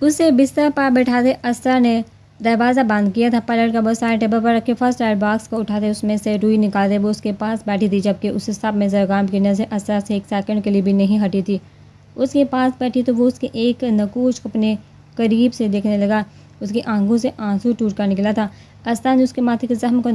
اسے بستر پر بٹھاتے اسرار نے دروازہ بند کیا تھا۔ پلٹ کر وہ سارے ٹیبل پر رکھے فرسٹ ایڈ باکس کو اٹھاتے اس میں سے روئی نکالتے وہ اس کے پاس بیٹھی تھی، جبکہ اس سب میں زرگام کی نظر اسرار سے ایک سیکنڈ کے لیے بھی نہیں ہٹی تھی۔ اس کے پاس بیٹھی تو وہ اس کے ایک نقوش کو اپنے قریب سے دیکھنے لگا۔ اس کی آنکھوں سے آنسو ٹوٹ کر نکلا تھا۔ اسرار نے اس کے ماتھے کے زخم کو،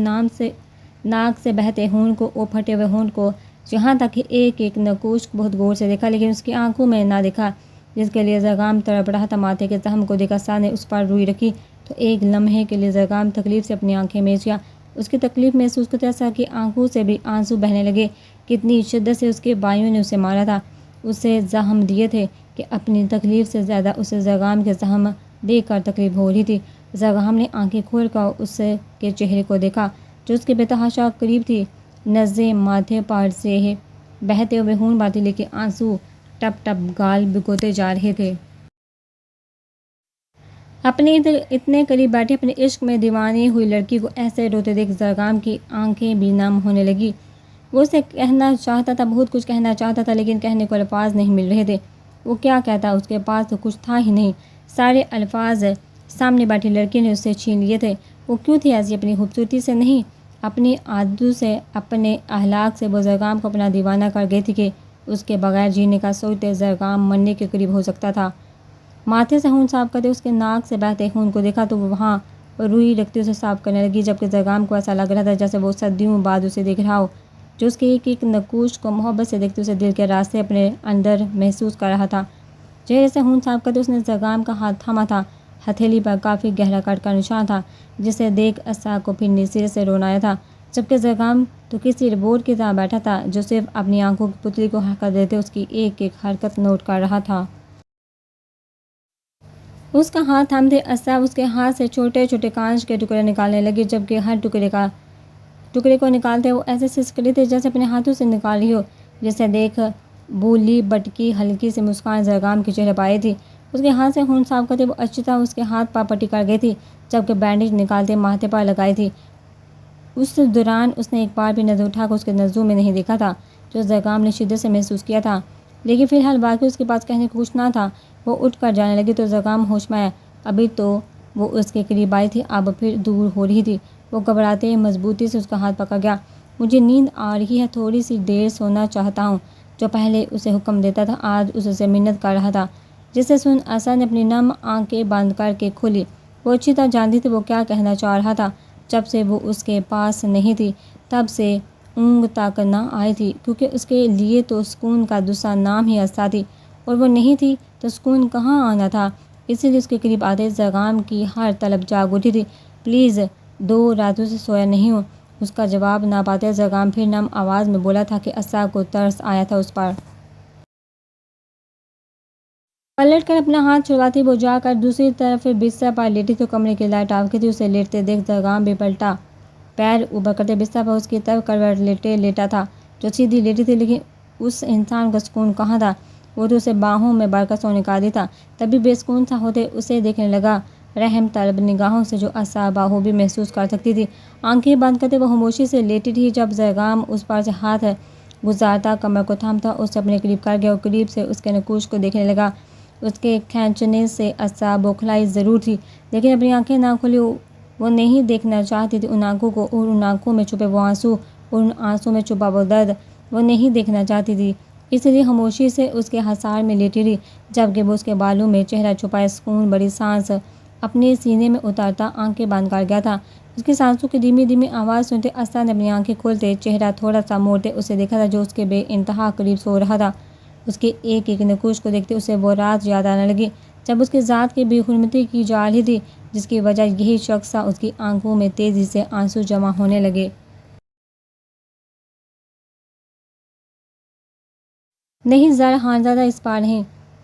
ناک سے بہتے خون کو اور پھٹے ہوئے ہونٹ کو، یہاں تک کہ ایک ایک نقوش کو بہت غور سے دیکھا، لیکن اس کی آنکھوں میں نہ دیکھا جس کے لیے زرگام تڑپ رہا تھا۔ ماتھے کے زخم کو دیکھ اسرار نے اس پر روئی رکھی تو ایک لمحے کے لیے زرگام تکلیف سے اپنی آنکھیں میچ گیا۔ اس کی تکلیف محسوس کرتے اسرار کی آنکھوں سے بھی آنسو بہنے لگے۔ کتنی شدت سے اس کے بھائیوں نے اسے مارا تھا، اسے زخم دیے تھے کہ اپنی تکلیف سے زیادہ اسے زرگام کے زخم دیکھ کر تکلیف ہو رہی تھی۔ زرگام نے آنکھیں کھول کر اس کے چہرے کو دیکھا جو اس کے بے تحاشا قریب تھی۔ نظریں ماتھے پر سے بہتے ہوئے خون پر تھی، لیکن آنسو ٹپ ٹپ گال بھگوتے جا رہے تھے۔ اپنے اتنے قریب بیٹھی اپنے عشق میں دیوانی ہوئی لڑکی کو ایسے روتے دیکھ زرگام کی آنکھیں بھی نم ہونے لگی۔ وہ اسے کہنا چاہتا تھا، بہت کچھ کہنا چاہتا تھا، لیکن کہنے کو الفاظ نہیں مل رہے تھے۔ وہ کیا کہتا، اس کے پاس تو کچھ تھا ہی نہیں۔ سارے الفاظ سامنے بیٹھی لڑکی نے اس سے چھین لیے تھے۔ وہ کیوں تھی ایسی؟ اپنی خوبصورتی سے نہیں، اپنی عادتوں سے، اپنے اخلاق سے وہ زرگام کو اپنا دیوانہ کر گئی تھی کہ اس کے بغیر جینے کا سوچتے زرگام مرنے کے قریب ہو سکتا تھا۔ ماتھے سے خون صاف کرتے اس کے ناک سے بہتے خون کو دیکھا تو وہ وہاں روئی رکھتے اسے صاف کرنے لگی، جبکہ زرگام کو ایسا لگ رہا تھا جیسے وہ صدیوں بعد اسے دیکھ رہا ہو، جو اس کے ایک ایک نقوش کو محبت سے دیکھتے اسے دل کے راستے اپنے اندر محسوس کر رہا تھا۔ چہرے سے خون صاف کرتے اس نے زرگام کا ہاتھ تھاما تھا۔ ہتھیلی پر کافی گہرا کٹ کا نشان تھا، جسے دیکھ اسرار کو پھر سرے سے رونا آیا تھا، جبکہ زرگام تو کسی روبوٹ کی طرح بیٹھا تھا جو صرف اپنی آنکھوں کی پتلی کو حرکت دیتے اس کی ایک ایک حرکت نوٹ کر رہا تھا۔ اس کا ہاتھ تھامتے اسرار اس کے ہاتھ سے چھوٹے چھوٹے کانچ کے ٹکڑے نکالنے لگی، جبکہ ہر ٹکڑے کو نکالتے وہ ایسے سسکڑی تھے جیسے اپنے ہاتھوں سے نکال رہی ہو، جسے دیکھ بھولی بھٹکی ہلکی سی مسکان زرگام کے چہرے پر آئی تھی۔ اس کے ہاتھ سے خون صاف کرتے وہ اچھی طرح اس کے ہاتھ پر پٹی کر گئی تھی، جبکہ بینڈیج نکالتے ماتھے پر لگائی تھی۔ اس دوران اس نے ایک بار بھی نظر اٹھا کر اس کے نظروں میں نہیں دیکھا تھا، جو زرگام نے شدت سے محسوس کیا تھا، لیکن فی الحال باقی اس کے پاس کہنے کو کچھ نہ تھا۔ وہ اٹھ کر جانے لگی تو زرگام ہوش میں آیا۔ ابھی تو وہ اس کے قریب آئی تھی، اب پھر دور ہو رہی تھی۔ وہ گھبراتے مضبوطی سے اس کا ہاتھ پکڑ گیا۔ مجھے نیند آ رہی ہے، تھوڑی سی دیر سونا چاہتا ہوں، جو پہلے اسے حکم دیتا تھا آج اس سے منت کر رہا تھا، جسے سن اسرار نے اپنی نم آنکھیں بند کر کے کھولی۔ وہ اچھی طرح جانتی تھی وہ کیا کہنا چاہ رہا تھا۔ جب سے وہ اس کے پاس نہیں تھی تب سے اونگ تک نہ آئی تھی، کیونکہ اس کے لیے تو سکون کا دوسرا نام ہی اسرار تھی، اور وہ نہیں تھی تو سکون کہاں آنا تھا۔ اسی لیے اس کے قریب آتے زرگام کی ہر طلب جاگ اٹھی تھی۔ پلیز، 2 راتوں سے سویا نہیں ہوں۔ اس کا جواب نہ پاتے زرگام پھر نم آواز میں بولا تھا کہ اسرار کو ترس آیا تھا اس پر۔ پلٹ کر اپنا ہاتھ چھڑواتی وہ جا کر دوسری طرف بستر پر لیٹی تو کمرے کی لائٹ آف کی تھی۔ اسے لیٹتے دیکھ زرگام بھی پلٹا، پیر اوپر کرتے بستر پر اس کی طرف کروٹ لیٹا تھا جو سیدھی لیٹی تھی، لیکن اس انسان کا سکون کہاں تھا؟ وہ تو اسے باہوں میں بھر کر سونے کا عادی تھا، تبھی بے سکون سا ہوتے اسے دیکھنے لگا رحم طلب نگاہوں سے، جو اسرار باہو بھی محسوس کر سکتی تھی۔ آنکھیں بند کرتے وہ خاموشی سے لیٹی رہی۔ جب زرگام اس پر سے ہاتھ گزارتا کمر کو تھامتا اسے اپنے قریب کر گیا اور قریب سے اس کے نقوش کو دیکھنے لگا۔ اس کے کھینچنے سے اسرار بوکھلائی ضرور تھی، لیکن اپنی آنکھیں نہ کھولی۔ وہ نہیں دیکھنا چاہتی تھی ان آنکھوں کو، اور ان آنکھوں میں چھپے وہ آنسو، اور ان آنسوں میں چھپا وہ درد وہ نہیں دیکھنا چاہتی تھی، اس لیے خاموشی سے اس کے حصار میں لیٹی رہی، جبکہ وہ اس کے بالوں میں چہرہ چھپائے سکون بڑی سانس اپنے سینے میں اتارتا آنکھیں بند کر گیا تھا۔ اس کی سانسوں کی دھیمی دھیمی آواز سنتے اسرار نے اپنی آنکھیں کھولتے چہرہ تھوڑا سا موڑتے اسے دیکھا تھا جو اس کے بے انتہا قریب سو رہا تھا۔ اس کے ایک ایک نقوش کو دیکھتے اسے وہ رات یاد آنے لگی جب اس کی ذات کی بے حرمتی کی جا رہی تھی، جس کی وجہ یہی شخص تھا۔ اس کی آنکھوں میں تیزی سے آنسو جمع ہونے لگے۔ نہیں زر خانزادہ، اس بار نہیں،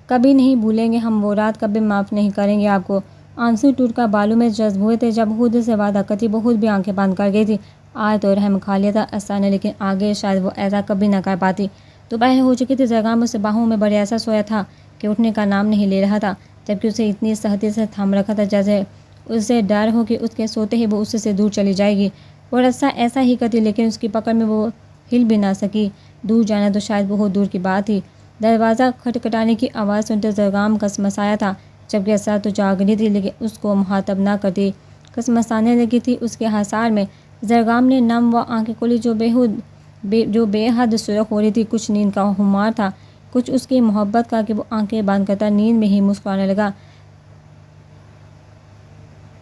کبھی نہیں بھولیں گے ہم وہ رات، کبھی معاف نہیں کریں گے آپ کو۔ آنسو ٹوٹ کر بالوں میں جذب ہوئے تھے۔ جب خود سے وعدہ کرتی وہ خود بھی آنکھیں بند کر گئی تھی۔ آج تو رحم کھا لیا تھا اسرار نے، لیکن آگے شاید وہ ایسا کبھی نہ کر پاتی۔ دوپہر ہو چکی تھی۔ زرگام اسے باہوں میں بڑے ایسا سویا تھا کہ اٹھنے کا نام نہیں لے رہا تھا، جبکہ اسے اتنی سختی سے تھام رکھا تھا جیسے اسے ڈر ہو کہ اس کے سوتے ہی وہ اس سے دور چلی جائے گی، اور اسرار ایسا ہی کرتی، لیکن اس کی پکڑ میں وہ ہل بھی نہ سکی۔ دور جانا تو شاید بہت دور کی بات تھی۔ دروازہ کھٹکھٹانے کی آواز سنتے زرگام کسمسایا تھا، جبکہ اسرا تو جاگ رہی تھی لیکن اس کو مخاطب نہ کرتی قسمت آنے لگی تھی اس کے حصار میں۔ زرگام نے نم و آنکھیں کھولی جو بے حد سرخ ہو رہی تھی، کچھ نیند کا خمار تھا، کچھ اس کی محبت کا کہ وہ آنکھیں بند کرتا نیند میں ہی مسکرانے لگا،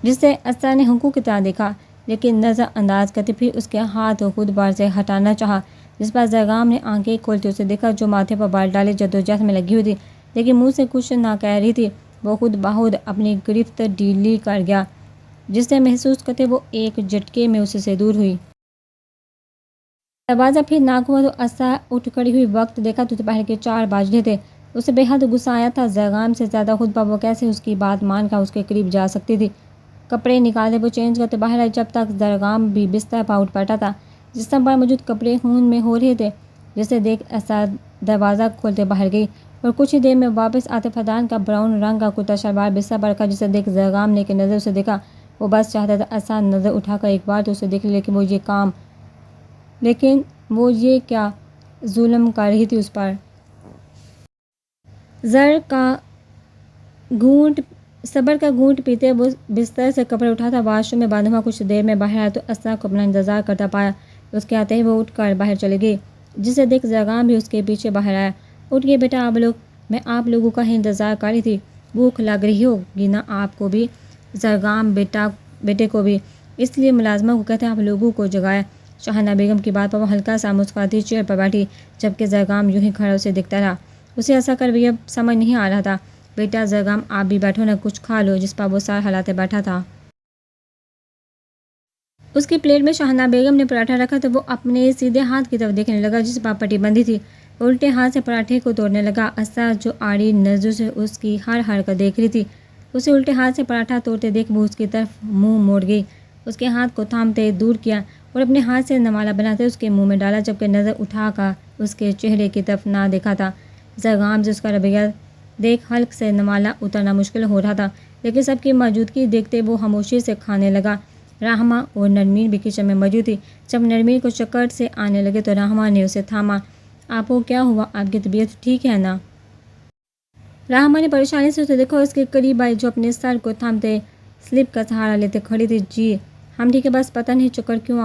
جسے اسرا نے حقوق کی طرح دیکھا لیکن نظر انداز کرتے پھر اس کے ہاتھ خود بار سے ہٹانا چاہا، جس پر زرگام نے آنکھیں کھولتے اسے دیکھا جو ماتھے پر بال ڈالے جدوجہد میں لگی ہوئی تھی لیکن منہ سے کچھ نہ کہہ رہی تھی۔ وہ خود بخود اپنی گرفت ڈھیلی کر گیا، جسے محسوس کرتے وہ ایک جھٹکے میں اس سے دور ہوئی۔ دروازہ پھر نہ ہوا تو اسرا اٹھ کھڑی ہوئی، وقت دیکھا تو دوپہر کے 4 بج رہے تھے۔ اسے بے حد غصہ آیا تھا زرگام سے زیادہ خود پر، وہ کیسے اس کی بات مان کر اس کے قریب جا سکتی تھی۔ کپڑے نکالے وہ چینج کرتے باہر آئی، جب تک زرگام بھی بستر پر اٹھ بیٹھا تھا۔ جسم پر موجود کپڑے خون میں ہو رہے تھے، جسے دیکھ اسرا دروازہ کھولتے باہر گئی اور کچھ ہی دیر میں واپس آتے فردان کا براؤن رنگ کا کرتا شلوار بستر پر رکھا، جسے دیکھ زرگام نے ایک نظر اسے دیکھا۔ وہ بس چاہتا تھا اسرا نظر اٹھا کر ایک بار تو اسے دیکھ لے، لیکن وہ یہ کیا ظلم کر رہی تھی اس پر۔ صبر کا گھونٹ پیتے وہ بستر سے کپڑے اٹھاتا واش روم میں بند ہوا، کچھ دیر میں باہر آیا تو اسرا کو اپنا انتظار کرتا پایا۔ اس کے آتے ہی وہ اٹھ کر باہر چلی گئی، جسے دیکھ زرگام بھی اس کے پیچھے باہر آیا۔ اٹھیے بیٹا میں آپ لوگوں کا ہی انتظار کر رہی تھی، بھوک لگ رہی ہوگی نا آپ کو بھی، زرگام بیٹے کو بھی، اس لیے ملازمہ کو کہتے آپ لوگوں کو جگایا۔ شاہانہ بیگم کی بات پر وہ ہلکا سا مسکراتی چیئر پر بیٹھی، جبکہ زرگام یوں ہی کھڑا اسے دیکھتا رہا۔ اسے اسرا کا رویہ سمجھ نہیں آ رہا تھا۔ بیٹا زرگام آپ بھی بیٹھو نا، کچھ کھا لو، جس پر وہ سر ہلاتے بیٹھا تھا۔ اس کی پلیٹ میں شاہانہ بیگم نے پراٹھا رکھا تو وہ اپنے سیدھے ہاتھ کی طرف دیکھنے لگا جس پر پٹی بندھی تھی، الٹے ہاتھ سے پراٹھے کو توڑنے لگا۔ اسرا جو آڑی نظروں سے اس کی ہر حرکت دیکھ رہی تھی، اسے الٹے ہاتھ سے پراٹھا توڑتے دیکھ وہ اس کی طرف منہ موڑ گئی، اس کے ہاتھ کو تھامتے دور کیا اور اپنے ہاتھ سے نوالا بناتے اس کے منہ میں ڈالا، جبکہ نظر اٹھا کر اس کے چہرے کی طرف نہ دیکھا تھا۔ زرگام سے اس کا رویہ دیکھ حلق سے نوالا اترنا مشکل ہو رہا تھا، لیکن سب کی موجودگی دیکھتے وہ خاموشی سے کھانے لگا۔ رحمہ اور نرمین بھی کچن میں موجود تھی۔ جب نرمین کو چکر سے آنے لگے تو رحمہ نے اسے تھاما۔ آپ کو کیا ہوا؟ آپ کی طبیعت ٹھیک ہے نا؟ رحمہ نے پریشانی سے اسے دیکھا اور اس کے قریب آئی جو اپنے سر کو تھامتے سلپ کا سہارا لیتے کھڑی تھی۔ جی ہم ٹھیک ہے، بس پتہ نہیں چکر کیوں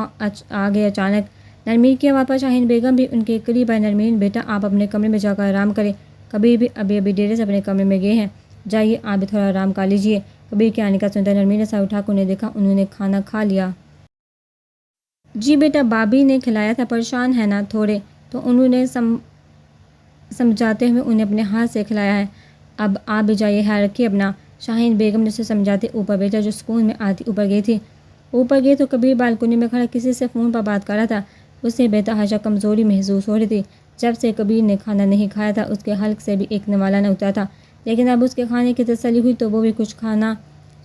آ گئے اچانک۔ نرمین کی آواز پر شاہین بیگم بھی ان کے قریب آئی۔ نرمین بیٹا آپ اپنے کمرے میں جا کر آرام کریں، کبیر بھی ابھی ڈیرے سے اپنے کمرے میں گئے ہیں، جائیے آپ بھی تھوڑا آرام کر لیجیے۔ کبیر کے آنے کا سنتا نرمین نے سر اٹھا کر انہیں دیکھا، انہوں نے کھانا کھا لیا؟ جی بیٹا بھابھی نے کھلایا تھا، پریشان ہے نا تھوڑے، تو انہوں نے سمجھاتے ہوئے انہیں اپنے ہاتھ سے کھلایا ہے، اب آپ بھی جائیے خیال رکھیے اپنا۔ شاہین بیگم نے اسے سمجھاتے اوپر بیٹا جو سکون میں آتی اوپر گئی تھی۔ اوپر گئی تو کبیر بالکنی میں کھڑا کسی سے فون پر بات کر رہا تھا، اسے بے تحاشا کمزوری محسوس ہو رہی تھی۔ جب سے کبیر نے کھانا نہیں کھایا تھا اس کے حلق سے بھی ایک نوالا نہ اترا تھا، لیکن اب اس کے کھانے کی تسلی ہوئی تو وہ بھی کچھ کھانا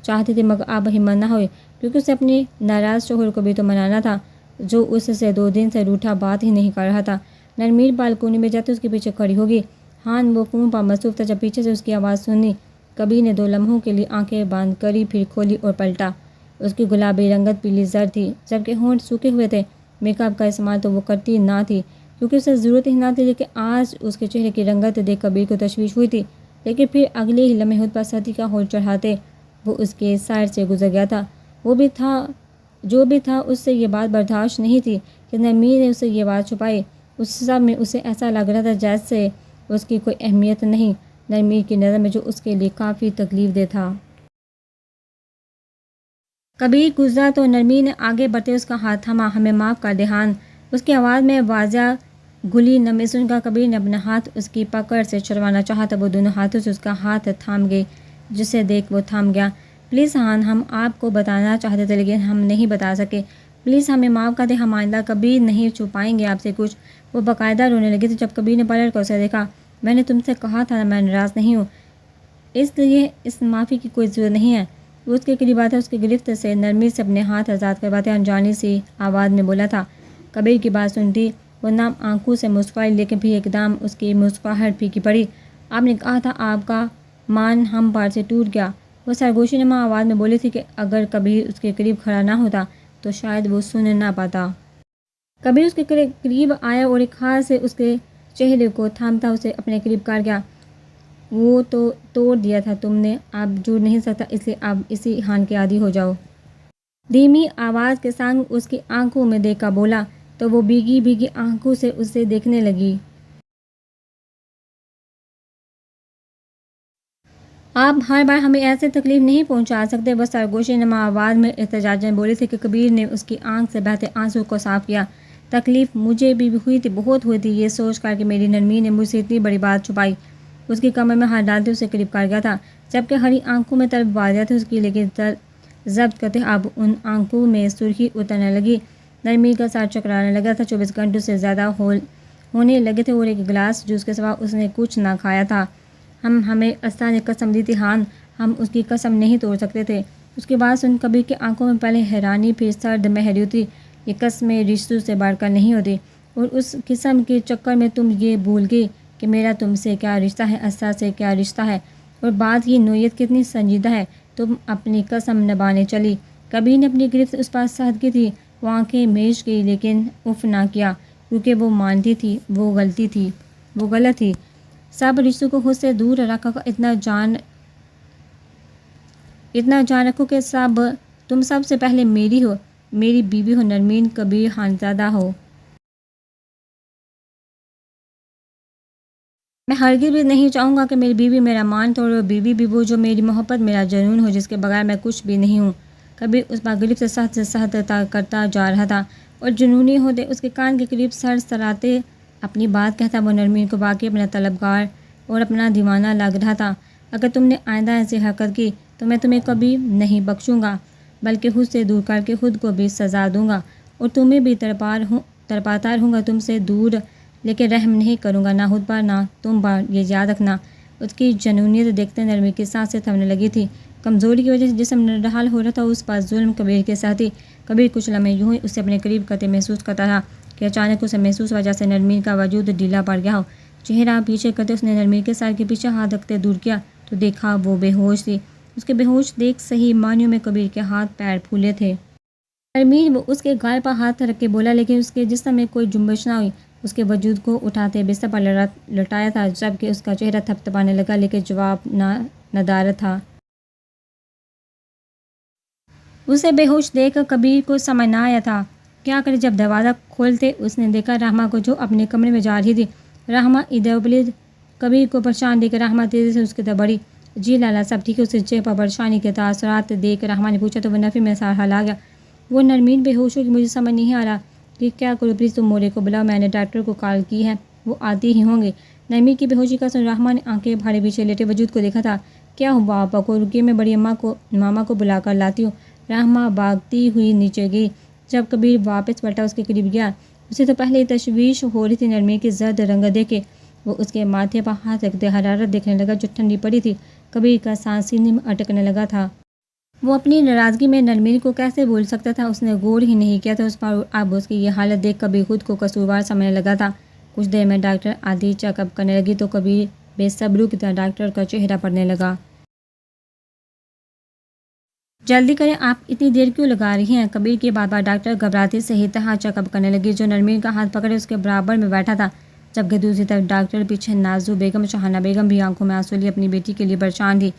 چاہتی تھی، مگر اب ہمت نہ ہوئی کیونکہ اسے اپنے ناراض شوہر کو بھی تو منانا تھا جو اس سے 2 دن سے روٹھا بات ہی نہیں کر رہا تھا۔ نرمین بالکنی میں جاتے اس کے پیچھے کھڑی ہوگی۔ ہاں وہ فون پر مصروف تھا جب پیچھے سے اس کی آواز سنی۔ کبیر نے 2 لمحوں کے لیے آنکھیں بند کری، پھر کھولی اور پلٹا۔ اس کی گلابی رنگت پیلی زرد تھی، جبکہ ہونٹ سوکھے ہوئے تھے۔ میک اپ کا استعمال تو وہ کرتی نہ تھی کیونکہ اسے ضرورت ہی نہ تھی، لیکن آج اس کے چہرے کی رنگت دیکھ کبیر کو تشویش ہوئی تھی، لیکن پھر اگلے ہی لمحے خود پر سردی کا ہول چڑھاتے وہ اس کے سائر سے گزر گیا تھا۔ جو بھی تھا اس سے یہ بات برداشت نہیں تھی کہ نرمین نے اسے یہ بات چھپائی۔ اس سب میں اسے ایسا لگ رہا تھا جیسے اس کی کوئی اہمیت نہیں نرمین کی نظر میں، جو اس کے لیے کافی تکلیف دہ تھا۔ کبیر گزرا تو نرمین نے آگے بڑھتے اس کا ہاتھ تھاما۔ ہمیں معاف کر دے ہان، اس کی آواز میں واضح گلی نمی سن کر کبیر نے اپنا ہاتھ اس کی پکڑ سے چھڑوانا چاہا تو وہ دونوں ہاتھوں سے اس کا ہاتھ تھام گئی، جسے دیکھ وہ تھم گیا۔ پلیز ہان، ہم آپ کو بتانا چاہتے تھے لیکن ہم نہیں بتا سکے، پلیز ہمیں معاف کر دیں، ہم آئندہ کبھی نہیں چھپائیں گے آپ سے کچھ۔ وہ باقاعدہ رونے لگی تھی جب کبیر نے پلٹ کر اسے دیکھا۔ میں نے تم سے کہا تھا میں ناراض نہیں ہوں، اس لیے اس معافی کی کوئی ضرورت نہیں ہے۔ وہ اس کے قریب آتا اس کی گرفت سے نرمی سے اپنے ہاتھ آزاد کرواتے انجانی سی آواز میں بولا تھا۔ کبیر کی بات سنتی وہ نم آنکھوں سے مسکرائی، لیکن پھر ایک دم اس کی مسکراہٹ پھیکی پڑی۔ آپ نے کہا تھا آپ کا مان ہم پر سے ٹوٹ گیا، وہ سرگوشی نما آواز میں بولی تھی کہ اگر کبیر اس کے قریب کھڑا نہ ہوتا تو شاید وہ سن نہ پاتا۔ کبیر اس کے قریب آیا اور ایک ہاتھ سے اس کے چہرے کو تھامتا اسے اپنے قریب کر گیا۔ وہ تو توڑ دیا تھا تم نے، اب جڑ نہیں سکتا، اس لیے اب اسی حال کے عادی ہو جاؤ۔ دھیمی آواز کے سانگ اس کی آنکھوں میں دیکھ کر بولا تو وہ بھیگی بھیگی آنکھوں سے اسے دیکھنے لگی۔ آپ ہر بار ہمیں ایسے تکلیف نہیں پہنچا سکتے، وہ سرگوشی نما آواز میں احتجاجاً بولی تھی کہ کبیر نے اس کی آنکھ سے بہتے آنسو کو صاف کیا۔ تکلیف مجھے بھی ہوئی تھی، بہت ہوئی تھی، یہ سوچ کر کہ میری نرمین نے مجھ سے اتنی بڑی بات چھپائی۔ اس کی کمر میں ہاتھ ڈالتے اسے قریب کر گیا تھا، جبکہ ہری آنکھوں میں طلب واضح تھی اس کی، لیکن ضبط کرتے اب ان آنکھوں میں سرخی اترنے لگی۔ نرمین کا سر چکرانے لگا تھا، 24 گھنٹوں سے زیادہ ہونے لگے تھے اور ایک گلاس جوس کے سوا اس نے کچھ نہ کھایا تھا۔ ہمیں اسا نے قسم دی تھی ہان، ہم اس کی قسم نہیں توڑ سکتے تھے۔ اس کی بات سن کبیر کی آنکھوں میں پہلے حیرانی پھر سرد مہری ہوتی، یہ قسمیں رشتوں سے بڑھ کر نہیں ہوتی، اور اس قسم کے چکر میں تم یہ بھول گئی کہ میرا تم سے کیا رشتہ ہے، اسا سے کیا رشتہ ہے، اور بات کی نوعیت کتنی سنجیدہ ہے۔ تم اپنی قسم نبھانے چلی۔ کبیر نے اپنی گرفت اس پر سخت کی تھی، وہ آنکھیں میچ گئی لیکن اف نہ کیا، کیونکہ وہ مانتی تھی وہ غلط تھی۔ سب رشتوں کو خود سے دور رکھ کر اتنا جان رکھو کہ تم سب سے پہلے میری ہو، میری بیوی ہو، نرمین کبیر خانزادہ ہو۔ میں ہرگز بھی نہیں چاہوں گا کہ میری بیوی میرا مان توڑے، اور بیوی بھی وہ جو میری محبت میرا جنون ہو، جس کے بغیر میں کچھ بھی نہیں ہوں۔ کبیر اس پر گرفت سے سخت کرتا جا رہا تھا، اور جنونی ہوتے اس کے کان کے قریب سر سراتے اپنی بات کہتا وہ نرمین کو واقعی اپنا طلبگار اور اپنا دیوانہ لگ رہا تھا۔ اگر تم نے آئندہ ایسی حرکت کی تو میں تمہیں کبھی نہیں بخشوں گا، بلکہ خود سے دور کر کے خود کو بھی سزا دوں گا، اور تمہیں بھی تڑپاتا رہوں گا تم سے دور، لیکن رحم نہیں کروں گا، نہ خود پر نہ تم پر، یہ یاد رکھنا۔ اس کی جنونیت دیکھتے نرمی کی سانسیں تھمنے لگی تھی، کمزوری کی وجہ سے جسم نڈھال ہو رہا تھا، اس پر ظلم کبیر کے ساتھ ہی۔ کبیر کچھ لمحے یوں ہی اسے اپنے قریب کرتے محسوس کرتا تھا کہ اچانک اسے محسوس وجہ سے نرمین کا وجود ڈھیلا پڑ گیا ہو۔ چہرہ پیچھے کرتے اس نے نرمین کے سر کے پیچھے ہاتھ رکھتے دور کیا تو دیکھا وہ بے ہوش تھی۔ اس کے بے ہوش دیکھ صحیح معنیوں میں کبیر کے ہاتھ پیر پھولے تھے۔ نرمین وہ اس کے گال پر ہاتھ رکھ کے بولا، لیکن اس کے جسم میں کوئی جنبش نہ ہوئی۔ اس کے وجود کو اٹھاتے بستر پر لٹایا تھا، جبکہ اس کا چہرہ تھپتھپانے لگا، لیکن جواب ندارد تھا۔ اسے بے ہوش دیکھ کر کبیر کو سمجھ نہ آیا تھا کیا کرے۔ جب دروازہ کھولتے اس نے دیکھا رحمہ کو، جو اپنے کمرے میں جا رہی تھی۔ رحمہ ادھر ابھری کبیر کو پریشان دیکھ رحمہ تیزی سے اس کی طرف بڑھی۔ جی لالا سب ٹھیک ہے؟ اسے چہرے پر پریشانی کے تاثرات دیکھ رحمہ نے پوچھا تو وہ نفی میں سرحال آ گیا۔ وہ نرمین بے ہوش ہو کہ مجھے سمجھ نہیں آ رہا کہ کیا کروں، پلیز تم مورے کو بلاؤ، میں نے ڈاکٹر کو کال کی ہے، وہ آتی ہی ہوں گے۔ نرمین کی بے ہوشی کا سن رحمہ نے آنکھیں بھارے پیچھے لیٹے وجود کو دیکھا تھا۔ کیا ہوا آپا کو؟ رکیے میں بڑی ماما کو بلا کر لاتی ہوں۔ رحمہ بھاگتی ہوئی نیچے گئی۔ جب کبیر واپس پلٹا اس کے قریب گیا، اسے تو پہلے ہی تشویش ہو رہی تھی نرمین کی زرد رنگت دیکھ کے۔ وہ اس کے ماتھے پر ہاتھ رکھتے حرارت دیکھنے لگا جو ٹھنڈی پڑی تھی۔ کبیر کا سانس سینے میں اٹکنے لگا تھا۔ وہ اپنی ناراضگی میں نرمین کو کیسے بھول سکتا تھا؟ اس نے غور ہی نہیں کیا تھا اس پر، اب اس کی یہ حالت دیکھ کبیر خود کو قصوروار سمجھنے لگا تھا۔ کچھ دیر میں ڈاکٹر عادی چیک اپ کرنے لگی تو کبیر بے صبری کی طرح ڈاکٹر کا چہرہ پڑھنے لگا۔ جلدی کریں، آپ اتنی دیر کیوں لگا رہی ہیں؟ کبیر کی بات پر ڈاکٹر گھبراتی سے ہی طرح چیک اپ کرنے لگی، جو نرمین کا ہاتھ پکڑے اس کے برابر میں بیٹھا تھا، جبکہ دوسری طرف ڈاکٹر پیچھے نازو بیگم شاہانہ بیگم بھی آنکھوں میں آنسو لیے اپنی بیٹی کے لیے پریشان تھی۔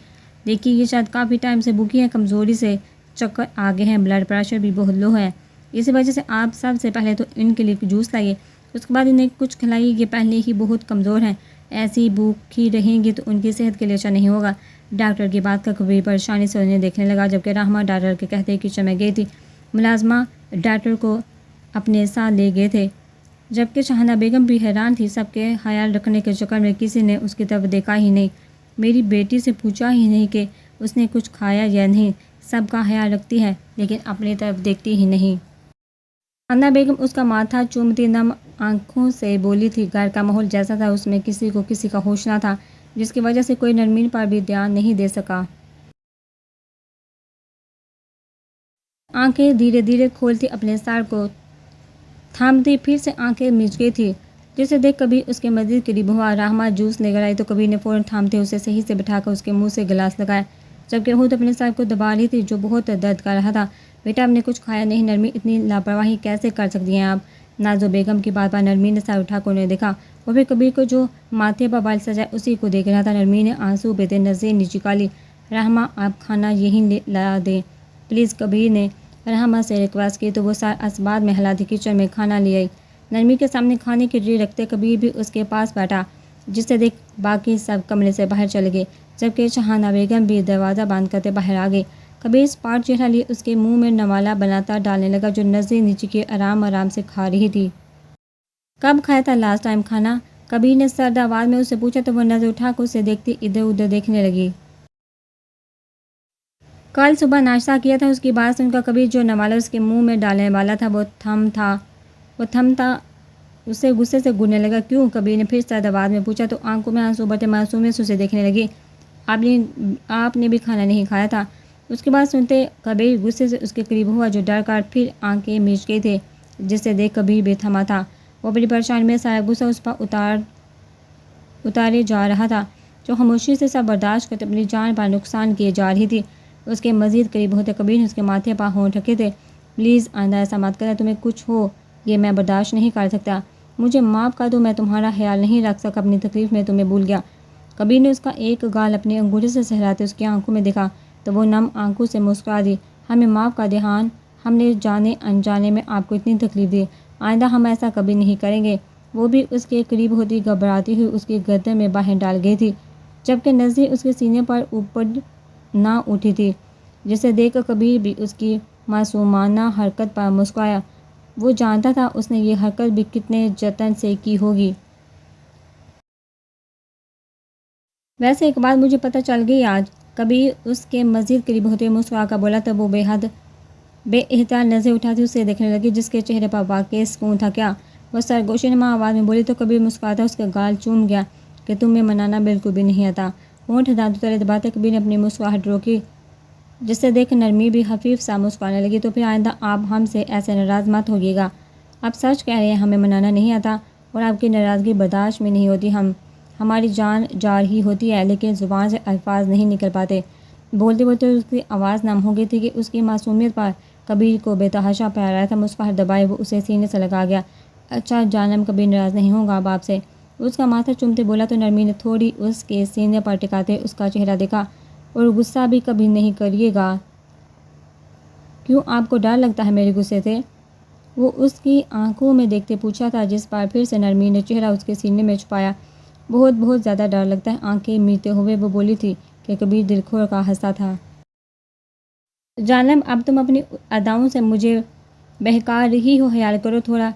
دیکھیے یہ شاید کافی ٹائم سے بھوکی ہیں، کمزوری سے چکر آگے ہیں، بلڈ پریشر بھی بہت لو ہے، اسی وجہ سے آپ سب سے پہلے تو ان کے لیے جوس لائیے، اس کے بعد انہیں کچھ کھلائیے، یہ پہلے ہی بہت کمزور ہیں، ایسی بھوکی رہیں گی تو ان کی صحت کے لیے اچھا نہیں ہوگا۔ ڈاکٹر کی بات کا کبیر پریشانی سے انہیں دیکھنے لگا، جبکہ رحمہ ڈاکٹر کے کہتے کچن میں گئی تھی۔ ملازمہ ڈاکٹر کو اپنے ساتھ لے گئے تھے، جبکہ شاہانہ بیگم بھی حیران تھی، سب کے خیال رکھنے کے چکر میں کسی نے اس کی طرف دیکھا ہی نہیں، میری بیٹی سے پوچھا ہی نہیں کہ اس نے کچھ کھایا یا نہیں، سب کا خیال رکھتی ہے لیکن اپنی طرف دیکھتی ہی نہیں۔ شاہانہ بیگم اس کا ماتھا چومتی نم آنکھوں سے بولی تھی، گھر کا ماحول جیسا تھا اس میں کسی کو کسی کا ہوش نہ تھا، جس کی وجہ سے کوئی نرمین پر بھی دھیان نہیں دے سکا۔ آنکھیں دھیرے دھیرے کھولتی اپنے سر کو تھامتی پھر سے آنکھیں مچ گئی تھی، جسے دیکھ کبیر اس کے مزید قریب ہوا۔ رحمہ جوس لے کر آئی تو کبیر نے فوراً تھامتے اسے صحیح سے بٹھا کر اس کے منہ سے گلاس لگایا، جبکہ خود اپنے سر کو دبا رہی تھی جو بہت درد کر رہا تھا۔ بیٹا آپ نے کچھ کھایا نہیں؟ نرمین اتنی لاپرواہی کیسے کر سکتی ہیں آپ؟ نازو بیگم کی بات پر نرمین نے سر اٹھا کر انہیں دیکھا وہ بھی کبیر کو جو ماتھے پر بال سجائے اسی کو دیکھ رہا تھا۔ نرمین نے آنسو بہتے نظریں نیچے ڈالی۔ رحمہ آپ کھانا یہیں لا دیں پلیز، کبیر نے رحمہ سے ریکویسٹ کی تو وہ سارے اسباب میں ہلا دی، کچن میں کھانا لے آئی۔ نرمی کے سامنے کھانے کی ٹرے رکھتے کبیر بھی اس کے پاس بیٹھا، جسے دیکھ باقی سب کمرے سے باہر چلے گئے، جبکہ شاہانہ بیگم بھی دروازہ بند کرتے باہر آ گئی۔ کبیر اسپاٹ چہرہ لیے اس کے منہ میں نوالا بناتا ڈالنے لگا، جو نظریں نیچے کی آرام آرام سے کھا رہی تھی۔ کب کھایا تھا لاسٹ ٹائم کھانا؟ کبیر نے سرد آواز میں اس سے پوچھا تو وہ نظر اٹھا کر اسے دیکھتی ادھر ادھر دیکھنے لگی۔ کل صبح ناشتہ کیا تھا۔ اس کی بات سن کر کبیر جو نوالا اس کے منہ میں ڈالنے والا تھا وہ تھمتا اسے غصے سے گھورنے لگا۔ کیوں؟ کبیر نے پھر سرد آواز میں پوچھا تو آنکھوں میں آنسو بھرتے معصومیت سے اسے دیکھنے لگی۔ آپ نے بھی کھانا نہیں کھایا تھا؟ اس کی بات سنتے کبیر غصے سے اس کے قریب ہوا، جو ڈر کر پھر آنکھیں میچ گئے تھے، جسے دیکھ کبیر بھی تھما تھا۔ وہ بڑی پریشانی میں سارا غصہ اس پر اتارے جا رہا تھا، جو خاموشی سے سب برداشت کرتے اپنی جان پر نقصان کیے جا رہی تھی۔ اس کے مزید قریب ہوتے کبیر نے اس کے ماتھے پر ہونٹ رکھے تھے۔ پلیز آئندہ ایسا مت کرنا، تمہیں کچھ ہو یہ میں برداشت نہیں کر سکتا، مجھے معاف کر دو، میں تمہارا خیال نہیں رکھ سکا، اپنی تکلیف میں تمہیں بھول گیا۔ کبیر نے اس کا ایک گال اپنی انگوٹھی سے سہلاتے اس کی آنکھوں میں دیکھا تو وہ نم آنکھوں سے مسکرا دی۔ ہمیں معاف کر دے ہان، ہم نے جانے انجانے میں آپ کو اتنی تکلیف دی، آئندہ ہم ایسا کبھی نہیں کریں گے۔ وہ بھی اس کے قریب ہوتی گھبراتی ہوئی اس کی گردن میں باہیں ڈال گئی تھی، جبکہ نظریں اس کے سینے پر اوپر نہ اٹھی تھی، جسے دیکھ کر کبیر بھی اس کی معصومانہ حرکت پر مسکرایا۔ وہ جانتا تھا اس نے یہ حرکت بھی کتنے جتن سے کی ہوگی۔ ویسے ایک بات مجھے پتہ چل گئی آج، کبیر اس کے مزید قریب ہوتے مسکرا کر بولا تو وہ بے احتیاط نظریں اٹھاتی اسے دیکھنے لگی، جس کے چہرے پر واقعی سکون تھا۔ کیا؟ وہ سرگوشی نما آواز میں بولی تو کبیر مسکراتا اس کے گال چوم گیا کہ تمہیں منانا بالکل بھی نہیں آتا۔ ہونٹ دانتوں تلے دباتے کبیر نے اپنی مسکراہٹ روکی، جسے دیکھ نرمی بھی خفیف سا مسکرانے لگی۔ تو پھر آئندہ آپ ہم سے ایسے ناراض مت ہوئیے گا، آپ سچ کہہ رہے ہیں، ہمیں منانا نہیں آتا اور آپ کی ناراضگی برداشت میں نہیں ہوتی۔ ہماری جان جا رہی ہوتی ہے لیکن زبان سے الفاظ نہیں نکل پاتے۔ بولتے بولتے اس کی آواز نم ہو گئی تھی کہ اس کی معصومیت پر کبیر کو بے تحاشا پیار آیا تھا۔ مسکراہٹ دبائے وہ اسے سینے سے لگا گیا۔ اچھا جانم، کبیر ناراض نہیں ہوگا اب آپ سے، اس کا ماتھا چومتے بولا تو نرمی نے تھوڑی اس کے سینے پر ٹکاتے اس کا چہرہ دیکھا۔ اور غصہ بھی کبھی نہیں کریے گا؟ کیوں، آپ کو ڈر لگتا ہے میرے غصے سے؟ وہ اس کی آنکھوں میں دیکھتے پوچھا تھا، جس پر پھر سے نرمی نے چہرہ اس کے سینے میں چھپایا۔ بہت بہت زیادہ ڈر لگتا ہے، آنکھیں میرتے ہوئے وہ بولی تھی کہ کبیر دل کھول کر ہنسا تھا۔ جانم، اب تم اپنی اداؤں سے مجھے بہکا رہی ہو، خیال کرو تھوڑا،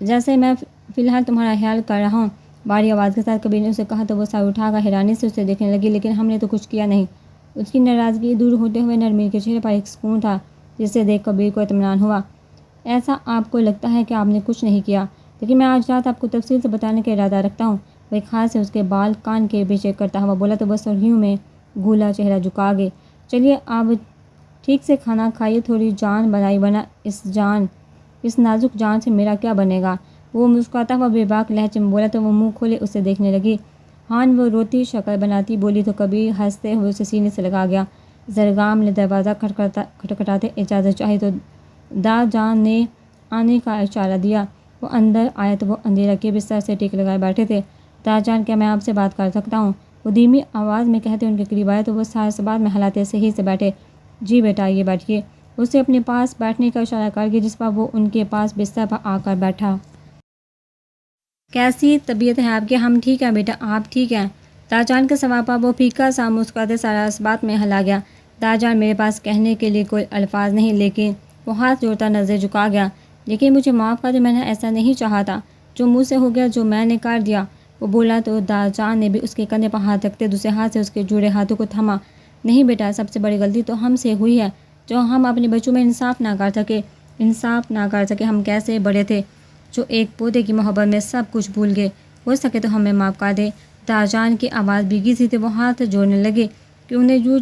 جیسے میں فی الحال تمہارا خیال کر رہا ہوں۔ بھاری آواز کے ساتھ کبیر نے اسے کہا تو وہ سر اٹھا کر حیرانی سے اسے دیکھنے لگی۔ لیکن ہم نے تو کچھ کیا نہیں۔ اس کی ناراضگی دور ہوتے ہوئے نرمی کے چہرے پر ایک سکون تھا، جسے دیکھ کبیر کو اطمینان ہوا۔ ایسا آپ کو لگتا ہے کہ آپ نے کچھ نہیں کیا، لیکن میں آج رات آپ کو تفصیل سے بتانے کا ارادہ رکھتا ہوں۔ وہ ایک ہاتھ سے اس کے بال کان کے پیچھے کرتا ہوا بولا تو وہ سرخیوں میں گھولا چہرہ جھکا گئے۔ چلیے آپ ٹھیک سے کھانا کھائیے، تھوڑی جان بنائی، ورنہ اس نازک جان سے میرا کیا بنے گا؟ وہ مسکراتا ہوا بے باک لہجے میں بولا تو وہ منہ کھولے اسے دیکھنے لگی۔ ہان، وہ روتی شکل بناتی بولی تو کبیر ہنستے ہوئے اسے سینے سے لگا گیا۔ زرگام نے دروازہ کھٹکھٹاتے اجازت چاہی تو دا جان نے آنے کا اشارہ دیا۔ وہ اندر آیا تو وہ اندھیرا کے بستر سے ٹیک لگائے بیٹھے تھے۔ دا جان، کیا میں آپ سے بات کر سکتا ہوں؟ وہ دھیمی آواز میں کہتے ان کے قریب آئے تو وہ سارے اسباب میں ہلاتے صحیح سے بیٹھے۔ جی بیٹا آئیے بیٹھیے، اسے اپنے پاس بیٹھنے کا اشارہ کر کے، جس پر وہ ان کے پاس بستر پر آ کر بیٹھا۔ کیسی طبیعت ہے آپ کی؟ ہم ٹھیک ہیں بیٹا، آپ ٹھیک ہیں؟ داجان کے سوال پر وہ پھیکا سا مسکراتے سارا اسباب میں ہلا گیا۔ داجان، میرے پاس کہنے کے لیے کوئی الفاظ نہیں، لیکن وہ ہاتھ جوڑتا نظر جھکا گیا۔ لیکن مجھے معاف کر دیں، میں نے ایسا نہیں چاہا تھا، جو مجھ سے ہو گیا جو میں نے کر دیا، وہ بولا تو داجان نے بھی اس کے کندھے پر ہاتھ رکھتے دوسرے ہاتھ سے اس کے جڑے ہاتھوں کو تھما۔ نہیں بیٹا، سب سے بڑی غلطی تو ہم سے ہوئی ہے، جو ہم اپنے بچوں میں انصاف نہ کر سکے۔ ہم کیسے بڑے تھے جو ایک پودے کی محبت میں سب کچھ بھول گئے، ہو سکے تو ہمیں معاف کر دے۔ داجان کی آواز بھیگی سی تھی، وہ ہاتھ جوڑنے لگے کہ انہیں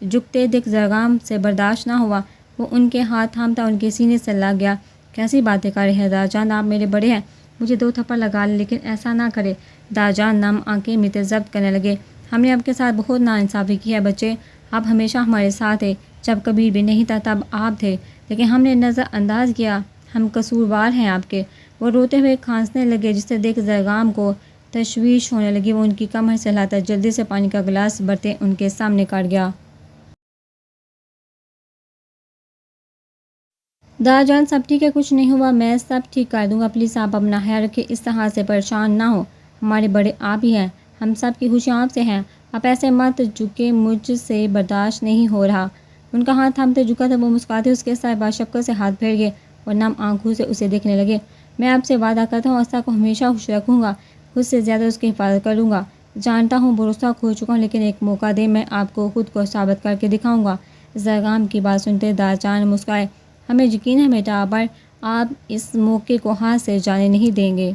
جھکتے دیکھ زرگام سے برداشت نہ ہوا، وہ ان کے ہاتھ تھامتا ان کے سینے سے لگ گیا۔ کیسی باتیں کر رہے ہیں داجان، آپ میرے بڑے ہیں، مجھے 2 تھپڑ لگا لیں، لیکن ایسا نہ کرے۔ داجان نم آنکھیں میتے ضبط کرنے لگے۔ ہم نے آپ کے ساتھ بہت ناانصافی کی ہے بچے، آپ ہمیشہ ہمارے ساتھ تھے، جب کبیر بھی نہیں تھا تب آپ تھے، لیکن ہم نے نظر انداز کیا، ہم قصوروار ہیں آپ کے۔ وہ روتے ہوئے کھانسنے لگے، جسے دیکھ زرگام کو تشویش ہونے لگی۔ وہ ان کی کمر سے ہلاتا جلدی سے پانی کا گلاس برتے ان کے سامنے کاٹ گیا۔ دادا جان سب ٹھیک ہے، کچھ نہیں ہوا، میں سب ٹھیک کر دوں گا، پلیز آپ اپنا خیال رکھیں، اس طرح سے پریشان نہ ہو، ہمارے بڑے آپ ہی ہیں، ہم سب کی خوشیاں آپ سے ہیں، آپ ایسے مت جھکے، مجھ سے برداشت نہیں ہو رہا۔ ان کا ہاتھ تھامتے جھکا تھا، وہ مسکراتے اس کے ساتھ باشفقت سے ہاتھ پھیر گئے اور نم آنکھوں سے اسے دیکھنے لگے۔ میں آپ سے وعدہ کرتا ہوں اسرا کو ہمیشہ خوش رکھوں گا، خود سے زیادہ اس کی حفاظت کروں گا، جانتا ہوں بھروسہ کھو چکا ہوں، لیکن ایک موقع دیں، میں آپ کو خود کو ثابت کر کے دکھاؤں گا۔ زرگام کی بات سنتے دادا جان مسکرائے۔ ہمیں یقین ہے بیٹا، پر آپ اس موقع کو ہاتھ سے جانے نہیں دیں گے۔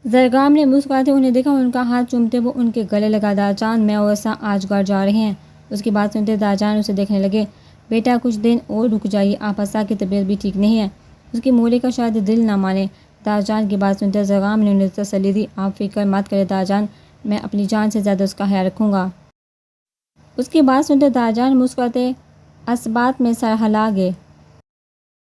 زرگام نے مسکراتے انہیں دیکھا اور ان کا ہاتھ چومتے وہ ان کے گلے لگا۔ دادا جان میں اور اسرا آج گھر جا رہے ہیں۔ اس کی بات سنتے دادا جان اسے دیکھنے لگے۔ بیٹا کچھ دن اور رک جائیے، آپ اسرا کی طبیعت بھی ٹھیک نہیں ہے، اس کی مولی کا شاید دل نہ مانے۔ دادا جان کی بات سنتے زرگام نے انہیں تسلی دی۔ آپ فکر مت کریں دادا جان، میں اپنی جان سے زیادہ اس کا خیال رکھوں گا۔ اس کی بات سنتے دادا جان مسکراتے اسبات میں سر ہلا گئے۔